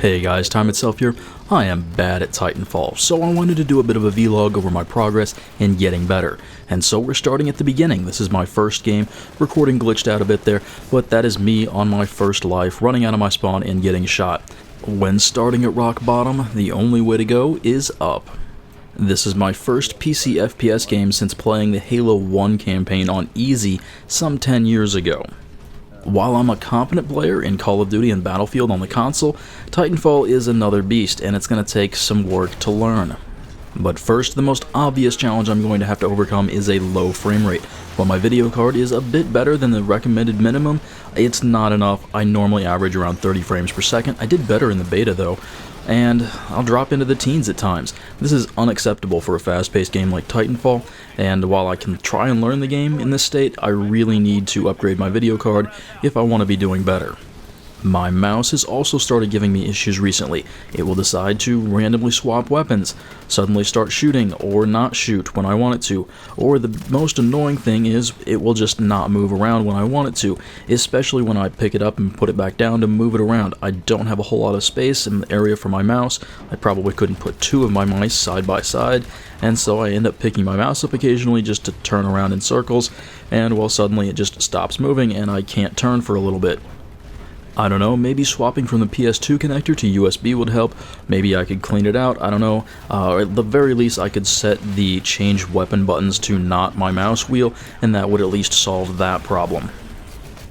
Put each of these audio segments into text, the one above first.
Hey guys, Time Itself here. I am bad at Titanfall, so I wanted to do a bit of a vlog over my progress in getting better. And so we're starting at the beginning. This is my first game, recording glitched out a bit there, but that is me on my first life, running out of my spawn and getting shot. When starting at rock bottom, the only way to go is up. This is my first PC FPS game since playing the Halo 1 campaign on easy some 10 years ago. While I'm a competent player in Call of Duty and Battlefield on the console, Titanfall is another beast, and it's going to take some work to learn. But first, the most obvious challenge I'm going to have to overcome is a low frame rate. While my video card is a bit better than the recommended minimum, it's not enough. I normally average around 30 frames per second. I did better in the beta though, and I'll drop into the teens at times. This is unacceptable for a fast-paced game like Titanfall, and while I can try and learn the game in this state, I really need to upgrade my video card if I want to be doing better. My mouse has also started giving me issues recently. It will decide to randomly swap weapons, suddenly start shooting or not shoot when I want it to, or the most annoying thing is it will just not move around when I want it to, especially when I pick it up and put it back down to move it around. I don't have a whole lot of space in the area for my mouse. I probably couldn't put two of my mice side by side, and so I end up picking my mouse up occasionally just to turn around in circles, and well, suddenly it just stops moving and I can't turn for a little bit. I don't know, maybe swapping from the PS2 connector to USB would help. Maybe I could clean it out, I don't know. Or at the very least I could set the change weapon buttons to not my mouse wheel, and that would at least solve that problem.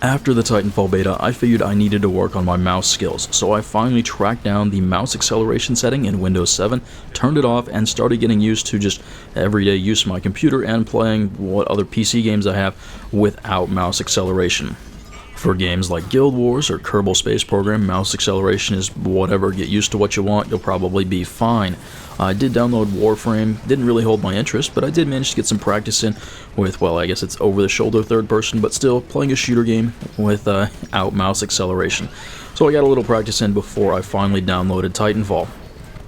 After the Titanfall beta, I figured I needed to work on my mouse skills, so I finally tracked down the mouse acceleration setting in Windows 7, turned it off, and started getting used to just everyday use of my computer and playing what other PC games I have without mouse acceleration. For games like Guild Wars or Kerbal Space Program, mouse acceleration is whatever. Get used to what you want, you'll probably be fine. I did download Warframe, didn't really hold my interest, but I did manage to get some practice in with, well, I guess it's over-the-shoulder third person, but still playing a shooter game without mouse acceleration. So I got a little practice in before I finally downloaded Titanfall.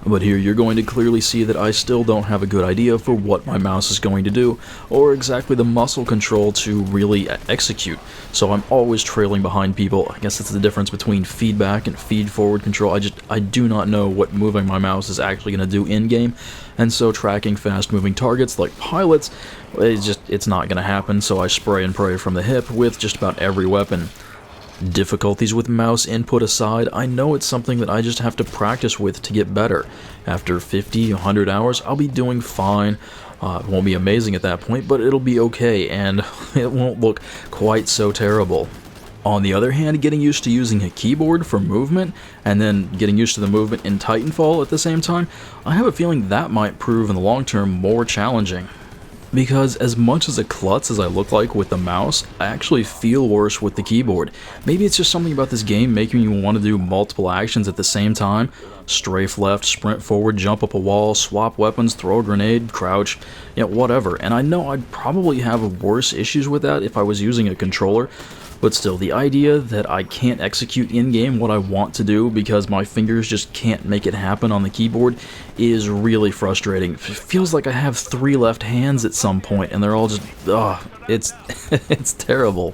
But here you're going to clearly see that I still don't have a good idea for what my mouse is going to do, or exactly the muscle control to really execute. So I'm always trailing behind people. I guess that's the difference between feedback and feed-forward control. I do not know what moving my mouse is actually going to do in-game, and so tracking fast-moving targets like pilots, it's not going to happen, so I spray and pray from the hip with just about every weapon. Difficulties with mouse input aside, I know it's something that I just have to practice with to get better. After 50, 100 hours, I'll be doing fine. It won't be amazing at that point, but it'll be okay, and it won't look quite so terrible. On the other hand, getting used to using a keyboard for movement, and then getting used to the movement in Titanfall at the same time, I have a feeling that might prove in the long term more challenging. Because as much as a klutz as I look like with the mouse, I actually feel worse with the keyboard. Maybe it's just something about this game making me want to do multiple actions at the same time. Strafe left, sprint forward, jump up a wall, swap weapons, throw a grenade, crouch, whatever. And I know I'd probably have worse issues with that if I was using a controller. But still, the idea that I can't execute in-game what I want to do because my fingers just can't make it happen on the keyboard is really frustrating. It feels like I have 3 left hands at some point, and they're all just, it's it's terrible.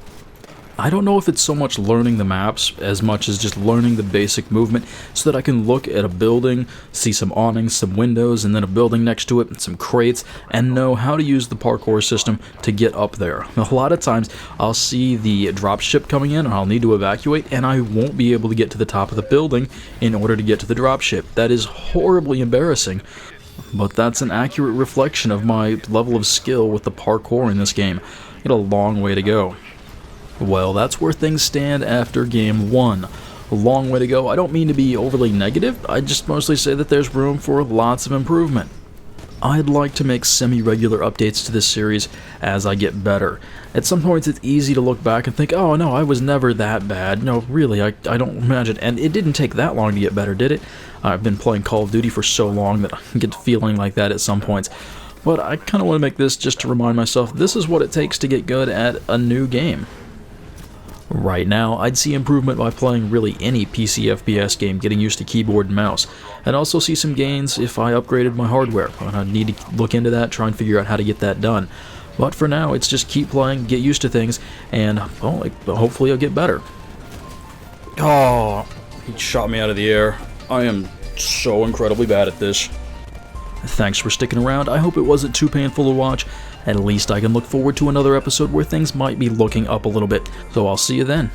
I don't know if it's so much learning the maps as much as just learning the basic movement so that I can look at a building, see some awnings, some windows, and then a building next to it, and some crates, and know how to use the parkour system to get up there. A lot of times I'll see the dropship coming in and I'll need to evacuate, and I won't be able to get to the top of the building in order to get to the dropship. That is horribly embarrassing. But that's an accurate reflection of my level of skill with the parkour in this game. I got a long way to go. Well, that's where things stand after Game 1. A long way to go. I don't mean to be overly negative, I just mostly say that there's room for lots of improvement. I'd like to make semi-regular updates to this series as I get better. At some points it's easy to look back and think, oh no, I was never that bad. No, really, I don't imagine. And it didn't take that long to get better, did it? I've been playing Call of Duty for so long that I get feeling like that at some points. But I kind of want to make this just to remind myself this is what it takes to get good at a new game. Right now, I'd see improvement by playing really any PC FPS game, getting used to keyboard and mouse. I'd also see some gains if I upgraded my hardware, and I'd need to look into that, try and figure out how to get that done. But for now, it's just keep playing, get used to things, and hopefully I'll get better. Oh, he shot me out of the air. I am so incredibly bad at this. Thanks for sticking around. I hope it wasn't too painful to watch. At least I can look forward to another episode where things might be looking up a little bit. So I'll see you then.